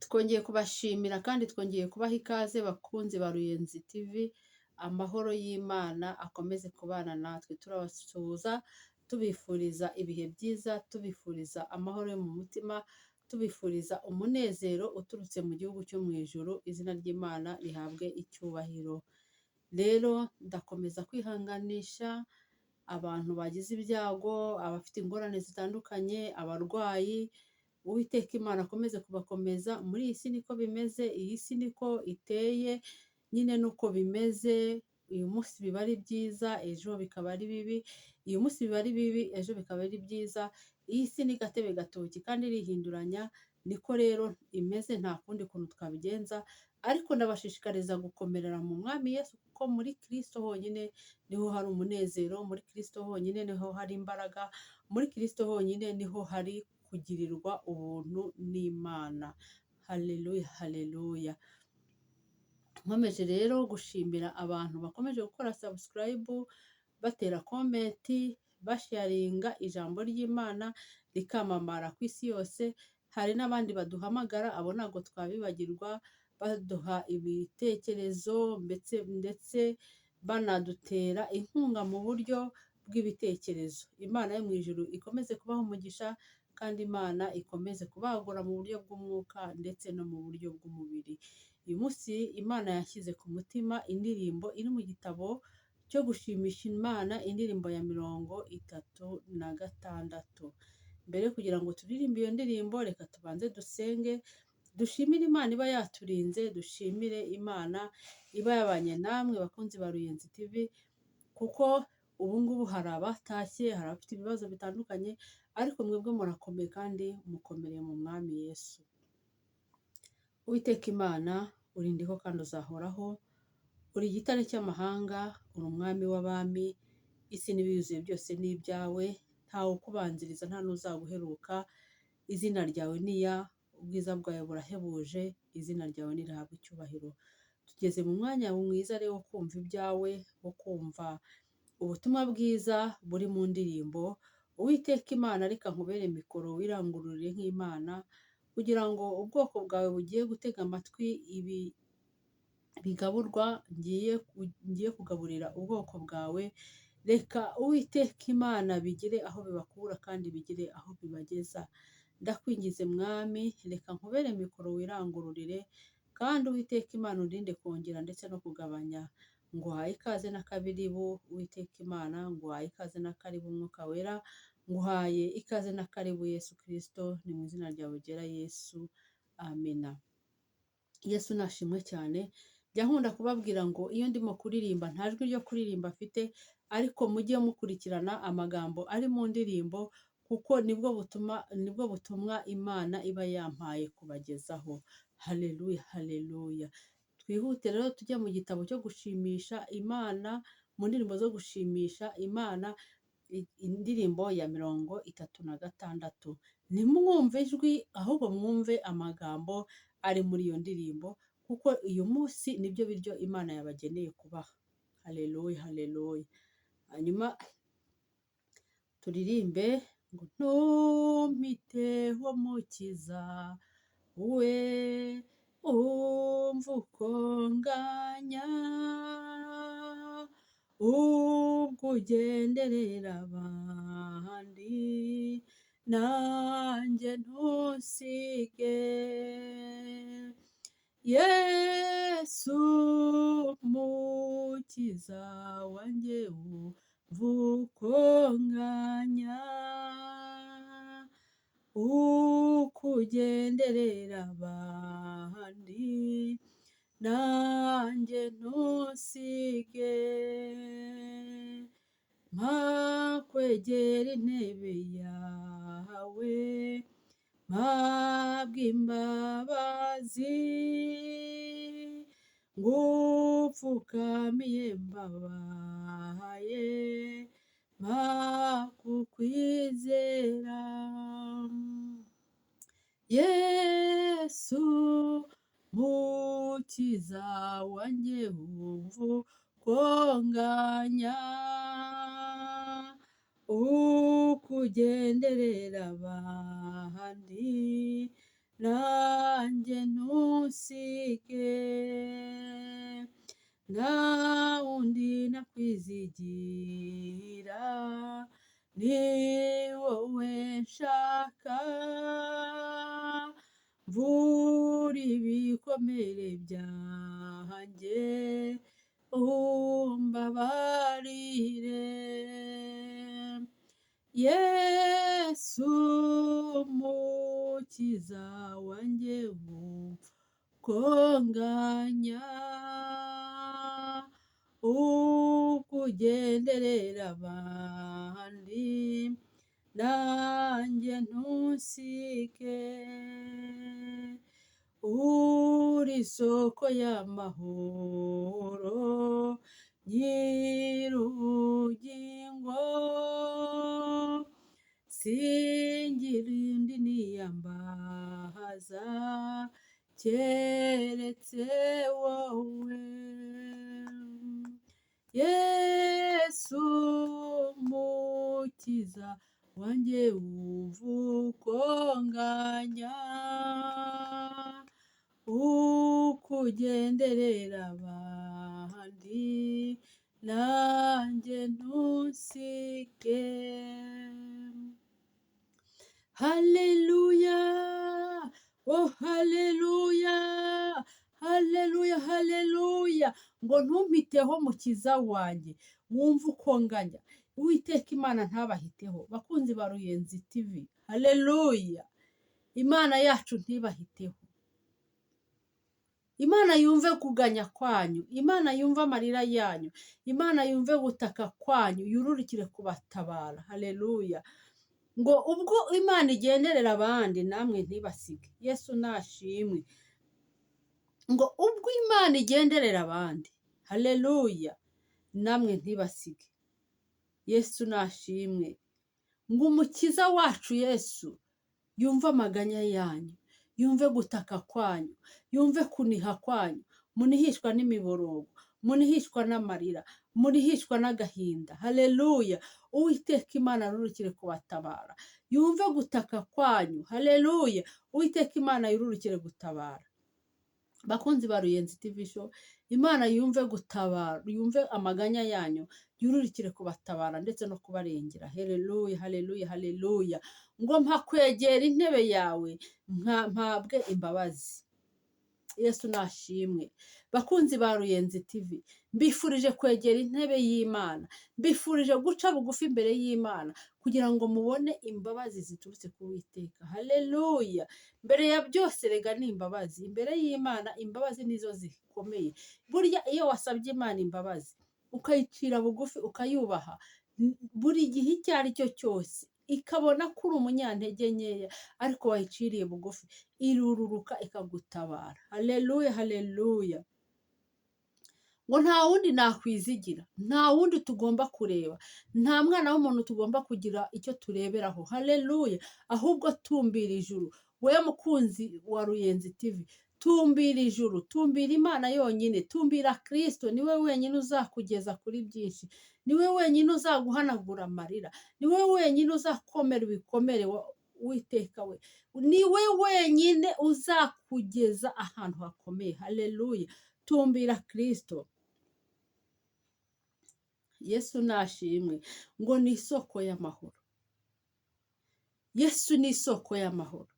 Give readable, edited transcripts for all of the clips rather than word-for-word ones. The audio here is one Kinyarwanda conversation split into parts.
Twongeye kubashimira kandi twongeye kubaha ikaze bakunzi ba Ruyenzi TV, amahoro y'Imana akomeze kubana natwe. Turabasuhuza tubifuriza ibihe byiza, tubifuriza amahoro yo mu mutima, tubifuriza umunezero uturutse mu gihugu cyo mu ijuru, izina ry'Imana rihabwe icyubahiro. Rero ndakomeza kwihanganisha abantu bagize ibyago, abafite ingorane zitandukanye, abarwayi. Uwiteka Imana akomeze kubakomeza. Muri iyi si niko bimeze, iyi si niko iteye, nyine nuko bimeze. Uyu munsi biba ari byiza, ejo bikaba ari bibi. Uyu munsi biba ari bibi, ejo bikaba ari byiza. Iyi si ni gatebe gatoki kandi irihinduranya, niko rero imeze, nta kundi kuntu twabigenza. Ariko ndabashishikariza gukomerera mu Mwami Yesu, kuko muri Kristo honyine niho hari umunezero, muri Kristo honyine niho hari imbaraga, muri Kristo honyine niho hari kugirirwa ubuntu n'Imana. Haleluya, haleluya. Nkomeje rero gushimira abantu bakomeje gukora subscribe, batera komenti, basharinga ijambo ry'Imana rikamamara ku isi yose. Hari n'abandi baduhamagara, abo ntabwo twabibagirwa, baduha ibitekerezo ndetse banadutera inkunga mu buryo bw'ibitekerezo. Imana yo mu ijuru ikomeze kubaha umugisha, kandi Imana ikomeze kubagura mu buryo bw'umwuka ndetse no mu buryo bw'umubiri. Uyu munsi Imana yashyize ku mutima indirimbo iri mu gitabo cyo gushimisha Imana, indirimbo ya 36. Mbere yo kugira ngo turirimbe iyo ndirimbo, reka tubanze dusenge, dushimire Imana iba yaturinze, dushimire Imana iba yabanye namwe bakunzi ba Ruyenzi TV, kuko ubu ngubu hari abatashye, hari abafite ibibazo bitandukanye, ariko mwebwe murakomeye kandi mukomereye mu Mwami Yesu. Uwiteka Imana urindiho kandi uzahoraho, uri igitare cy'amahanga, uri umwami w'abami, isi n'ibiyuzuye byose ni ibyawe, ntawe ukubanziriza nta n'uzaguheruka. Izina ryawe niya, ubwiza bwawe burahebuje, izina ryawe nirihabwe icyubahiro. Tugeze mu mwanya mwiza rero wo kumva ibyawe, wo kumva ubutumwa bwiza buri mu ndirimbo. Uwiteka Imana, reka nkubere mikoro wirangururire nk'Imana, kugira ngo ubwoko bwawe bugiye gutega amatwi ibi bigaburwa ngiye kugaburira ubwoko bwawe. Reka Uwiteka Imana bigire aho bibakura kandi bigire aho bibageza. Ndakwingize Mwami, reka nkubere mikoro wirangururire, kandi Uwiteka Imana urinde kongera ndetse no kugabanya. Nguhaye ikaze n'akabiribu Uwiteka Imana, nguhaye ikaze n'akaribu Umwuka Wera, nguhaye ikaze n'akaribu Yesu Kristo, ni mu izina ryawe ryera Yesu, amena. Yesu nashimwe cyane. Jya nkunda kubabwira ngo iyo ndimo kuririmba nta jwi ryo kuririmba afite, ariko mujye mukurikirana amagambo ari mu ndirimbo, kuko nibwo butumwa Imana iba yampaye kubagezaho. Haleluya, haleluya. Twihute rero tujye mu gitabo cyo gushimisha Imana, mu ndirimbo zo gushimisha Imana, indirimbo ya 36. Ntimwumve ijwi, ahubwo mwumve amagambo ari muri iyo ndirimbo, kuko uyu munsi nibyo biryo Imana yabageneye kubaha. Haleluya, haleluya. Hanyuma turirimbe ngo ntumpiteho Mukiza we, umva uko nganya, ubwo ugenderera abandi, nanjye ntusige. Yesu Mukiza wanjye, umva uko nganya, uko ugenderera abandi, nanjye ntusige. Mpakwegera intebe yawe, mpabwa imbabazi, ngupfukamiye mbabaye, mpakukwizera. Yesu Mukiza wanjye, umva uko nganya, uko ugenderera abandi, nanjye nanjye ntusige, nta wundi nakwizigira, ni wowe nshaka, mvura ibikomere byanjye, umbabarire. Yesu mukiza wanjye ukonganya, ukugenderera abandi, nanjye ntusige, uri isoko y'amahoro, nyir'ubugingo, singira indi niyambaza keretse wowe. Yesu mukiza wanjye ukonganya, ukugenderera abandi, nanjye ntusige. Haleluya, oh haleluya, haleluya, haleluya. Ngo ntumpiteho mukiza wanjye, wumva ukonganya. Uwiteka Imana ntabahiteho. Bakunzi ba Ruyenzi TV, haleluya. Imana yacu ntibahiteho. Imana yumve kuganya kwanyu, Imana yumve amarira yanyu, Imana yumve gutaka kwanyu, yururukire kubatabara. Haleluya. Ngo ubwo Imana igenderera abandi, namwe ntibasige. Yesu nashimwe. Ngo ubwo Imana igenderera abandi, haleluya, namwe ntibasige. Yesu nashimwe. Ngo umukiza wacu Yesu yumve amaganya yanyu, yumve gutaka kwanyu, yumve kuniha kwanyu, munihishwa n'imiborogo, munihishwa n'amarira, munihishwa n'agahinda. Haleluya. Uwiteka Imana yururukire kubatabara, yumve gutaka kwanyu. Haleluya. Uwiteka Imana yururukire gutabara. Bakunzi ba Ruyenzi TV show, Imana yumve gutabara, yumve amaganya yanyu, yururukire kubatabara ndetse no kubarengera. Haleluya, haleluya, haleluya. Ngo mpakwegera intebe yawe, mpabwe imbabazi. Yesu nashimwe. Bakunzi ba Ruyenzi TV, mbifurije kwegera intebe y'Imana, mbifurije guca bugufi imbere y'Imana kugira ngo mubone imbabazi ziturutse ku Uwiteka. Haleluya. Mbere ya byose rega ni imbabazi. Imbere y'Imana imbabazi nizo zikomeye. Burya iyo wasabye Imana imbabazi, ukayicira bugufi, ukayubaha, buri gihe icyo ari cyo cyose, ikabona ko uri umunyantege nkeya, ariko wayiciriye bugufi, irururuka ikagutabara. Haleluya, haleluya. Ngo nta wundi nakwizigira, nta wundi tugomba kureba, nta mwana w'umuntu tugomba kugira icyo tureberaho. Haleluya. Ahubwo tumbira ijuru. Wewe mukunzi wa Ruyenzi TV, tumbira ijuru, tumbira Imana yonyine, tumbira Kristo. Niwe wenyine uzakugeza kuri byinshi, niwe wenyine uzaguhanagura amarira, niwe wenyine uzakomera ibikomere. Uwiteka we, niwe wenyine uzakugeza ahantu hakomeye. Haleluya. Tumbira Kristo. Yesu nashimwe. Ngo ni isoko y'amahoro. Yesu ni isoko y'amahoro.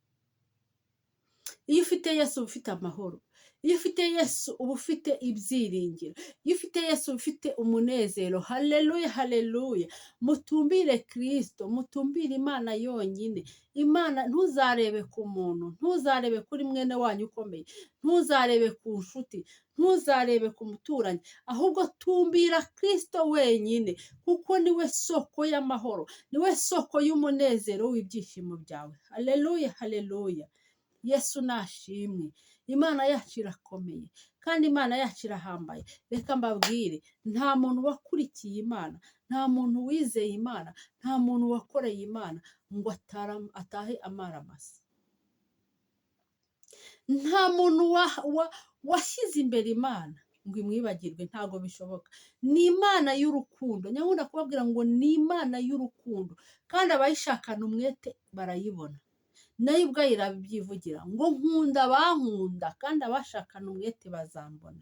Iyo ufite Yesu uba ufite amahoro. Iyo ufite Yesu uba ufite ibyiringiro. Iyo ufite Yesu uba ufite umunezero. Haleluya, haleluya. Mutumbire Kristo, mutumbire Imana yonyine. Imana, ntuzarebe ku muntu, ntuzarebe kuri mwene wanyu ukomeye, ntuzarebe ku nshuti, ntuzarebe ku muturanyi, ahubwo tumbira Kristo wenyine, kuko niwe soko y'amahoro, niwe soko y'umunezero w'ibyishimo byawe. Haleluya, haleluya. Yesu nashimwe. Imana yacu irakomeye kandi Imana yacu irahambaye. Reka mbabwire, nta muntu wakurikiye Imana, nta muntu wizeye Imana, nta muntu wakoreye Imana ngo atahe amaramasa. Nta muntu washyize imbere Imana ngo imwibagirwe, ntago bishoboka. Ni Imana y'urukundo. Nyakunda kubabwira ngo ni Imana y'urukundo, kandi abayishakana umwete barayibona. nayo ubwayo irabyivugira ngo nkunda abankunda kandi abashakana umwete bazambona.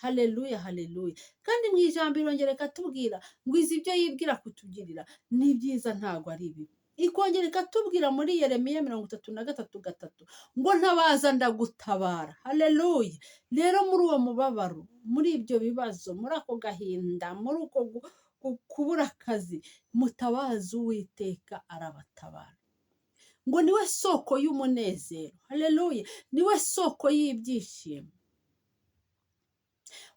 Haleluya, haleluya. Kandi mu ijambo irongera ikatubwira ngo izi ibyo yibwira kutugirira ni byiza ntabwo ari bibi. Ikongera ikatubwira muri Yeremiya 33:3 ngo ntabaza ndagutabara. Haleluya. Rero muri uwo mubabaro, muri ibyo bibazo, muri ako gahinda, muri uko kubura akazi, mutabaza Uwiteka arabatabara. Ngo niwe soko y'umunezero. Haleluya. Niwe soko y'ibyishimo.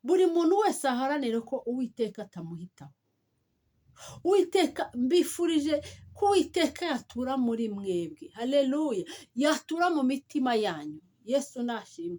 Buri muntu wese aharanire ko Uwiteka atamuhitaho. Uwiteka mbifurije ko Uwiteka yatura muri mwebwe. Haleluya. Yatura mu mitima yanyu. Yesu nashimwe.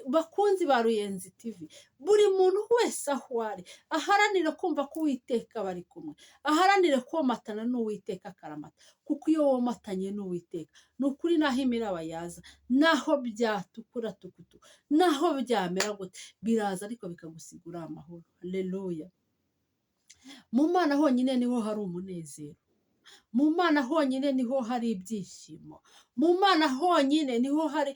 Bakunzi ba Ruyenzi TV, buri muntu wese aho ari aharanire kumva ko Uwiteka bari kumwe, aharanire komatana n'Uwiteka akaramata, kuko iyo womatanye n'Uwiteka ni ukuri naho imiraba yaza, naho byatukura tukutu, naho byamera gute, biraza ariko bikagusigura amahoro. Haleluya. Mu Mana honyine niho hari umunezero. Mu Mana honyine niho hari ibyishimo. Mu Mana honyine niho hari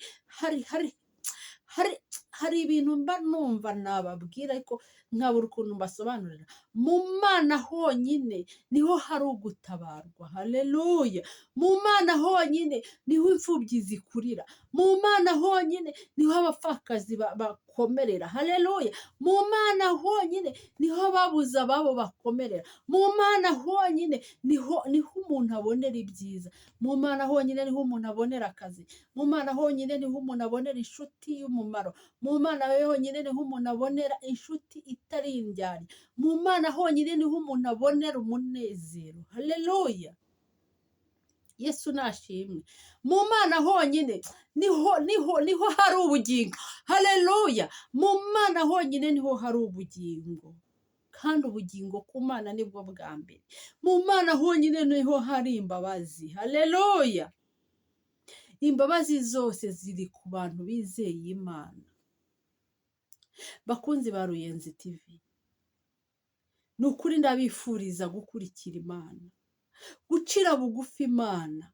ibintu mba numva nababwira ariko nkabura ukuntu mbasobanurira. Mu Mana honyine niho hari ugutabarwa. Haleluya. Mu Mana honyine niho imfubyi zikurira. Mu Mana honyine niho abapfakazi bakomerera. Haleluya. Mu Mana honyine niho ababuze ababo bakomerera. Mu Mana honyine niho umuntu abonera ibyiza. Mu Mana honyine niho umuntu abonera akazi. Mu Mana honyine niho umuntu abonera inshuti y'umumaro. Mu Mana honyine niho umuntu abonera inshuti itari indyari. Mu Mana honyine niho umuntu abonera umunezero. Haleluya. Yesu nashimwe. Mu Mana honyine niho hari ubugingo. Haleluya. Mu Mana honyine niho hari ubugingo. Kandi ubugingo ku Mana nibwo bwa mbere. Mu Mana honyine niho hari imbabazi. Haleluya. Imbabazi zose ziri ku bantu bizeye Imana. Bakunzi ba Ruyenzi TV, ni ukuri ndabifuriza gukurikira Imana, gucira bugufi Imana,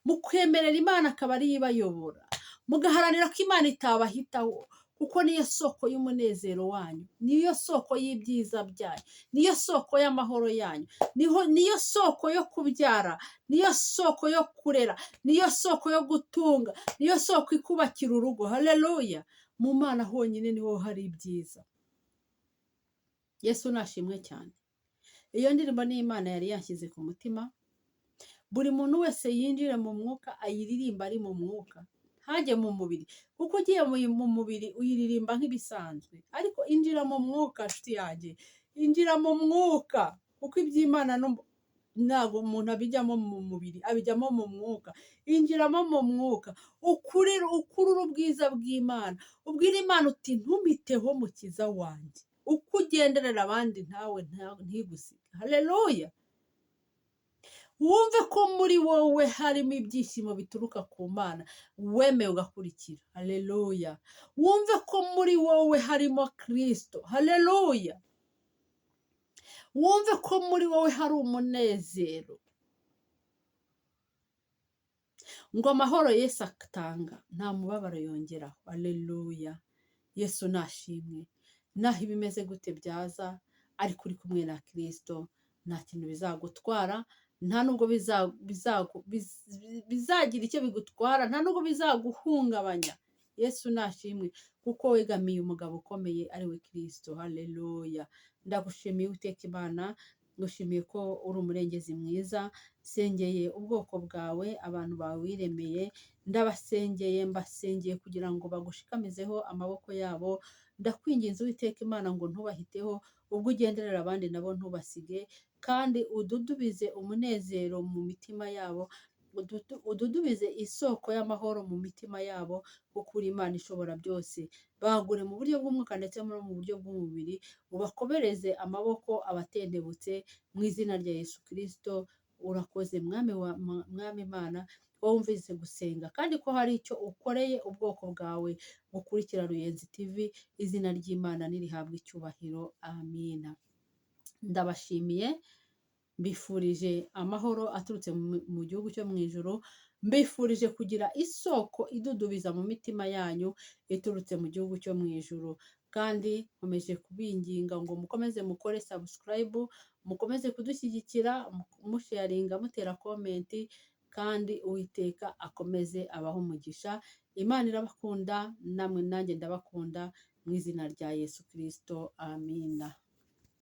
mukwemerera Imana akaba ari ibayobora, mugaharanira ko Imana itabahitaho, kuko niyo soko y'umunezero wanyu, niyo soko y'ibyiza byanyu, niyo soko y'amahoro yanyu, niyo soko yo kubyara, niyo soko yo kurera, niyo soko yo gutunga, niyo soko ikubakira urugo. Haleluya. Mu Mana honyine niho hari ibyiza. Yesu nashimwe cyane. Iyo ndirimbo ni Imana yari yanshyize ku mutima. Buri muntu wese yinjire mu mwuka ayiririmba ari mu mwuka, ntajye mu mubiri, kuko ugiye mu mubiri uyiririmba nk'ibisanzwe, ariko injira mu mwuka nshuti yanjye, injira mu mwuka, kuko iby'Imana ntabwo umuntu abijyamo mu mubiri, abijyamo mu mwuka. Injiramo mu mwuka, ukurure ubwiza bw'Imana, ubwira Imana uti ntumiteho mukiza wanjye, uko ugenderera abandi ntawe ntigusige. Haleluya. Wumve ko muri wowe harimo ibyishimo bituruka ku Mana, wemeye ugakurikira. Haleluya. Wumve ko muri wowe harimo Kristo. Haleluya. Wumve ko muri wowe hari umunezero. Ngo amahoro Yesu atanga nta mubabaro yongeraho. Haleluya. Yesu nashimwe. Naho ibimeze gute byaza, ariko uri kumwe na Kristo, nta kintu bizagutwara, nta nubwo bizagira icyo bigutwara, nta nubwo bizaguhungabanya. Yesu nashimwe, kuko wegamiye umugabo ukomeye ari we Kristo. Haleluya. Ndagushimiye Uwiteka Imana, ngushimiye ko uri umurengezi mwiza. Sengeye ubwoko bwawe, abantu bawe wiremeye, ndabasengeye, mbasengeye kugira ngo bagushikamizeho amaboko yabo. Ndakwinginze Uwiteka Imana ngo ntubahiteho, ubwo ugenderera abandi nabo ntubasige, kandi ududubize umunezero mu mitima yabo, ududubize isoko y'amahoro mu mitima yabo, kuko uri Imana ishobora byose. Bagure mu buryo bw'umwuka ndetse no mu buryo bw'umubiri, ubakobereze amaboko abatendebutse mu izina rya Yesu Kristo. Urakoze mwami Imana, wumvise gusenga, kandi ko hari icyo ukoreye ubwoko bwawe bukurikira Ruyenzi TV. Izina ry'Imana nirihabwe icyubahiro. Amina. Ndabashimiye, mbifurije amahoro aturutse mu gihugu cyo mu ijuru. mbifurije kugira isoko idudubiza mu mitima yanyu iturutse mu gihugu cyo mu ijuru. Kandi nkomeje kubinginga ngo mukomeze mukore subscribe, mukomeze kudushyigikira, musharinga, mutera komenti, kandi Uwiteka akomeze abaho umugisha. Imana irabakunda, namwe nanjye ndabakunda, mu izina rya Yesu Kristo. Amina.